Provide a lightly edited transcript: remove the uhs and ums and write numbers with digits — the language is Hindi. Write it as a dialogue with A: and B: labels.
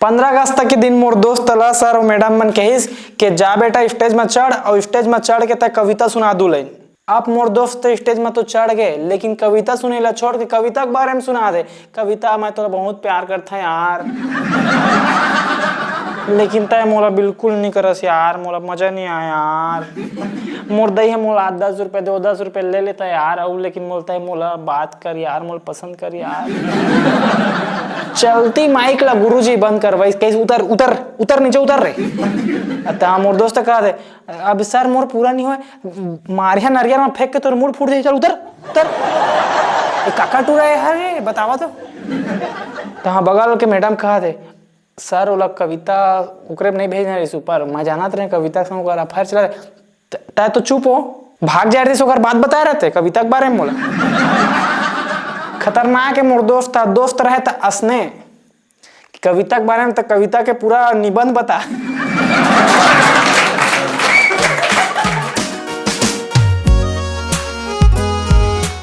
A: 15 अगस्त के दिन मोर दोस्त ला सर और मैडम मन कहिस कि जा बेटा स्टेज में चढ़ और स्टेज में चढ़ के तक कविता सुना दू लाइन। आप मोर दोस्त स्टेज में तो चढ़ गए लेकिन कविता सुने ला छोड़ के कविता के बारे में सुना दे। कविता मैं तो बहुत प्यार करता है यार लेकिन तय मोला बिल्कुल नहीं करस यार, मोला मजा नहीं आया यार। मोर दही है मोला 10 रुपए दो, 10 रुपए ले लेता यार और लेकिन बोलता है मोला बात कर यार, मोला पसंद कर यार। चलती माइक ला गुरुजी बंद कर भाई, कैसे उतर उतर उतर नीचे उतर रे। अतः मोर दोस्त कहा दे अब सर मोर पूरा नहीं हुआ, मारिया नरिया में फेंक के तोर मुड़ फूट दे, चल उतर उतर। काका टूरा है यार बतावा तो। तहाँ बगल के मैडम कहा दे सर ओला कविता ओकरे नहीं भेजना रही ऊपर, मैं जानत रहे कविता संग ओकर अफेयर चला तय तो चुप हो भाग जा रही से ओकर बात बताए रहते कविता के बारे में। मोला खतरनाक है मोर दोस्त था, दोस्त रहे तो असने कविता के बारे में तो कविता के पूरा निबंध बता।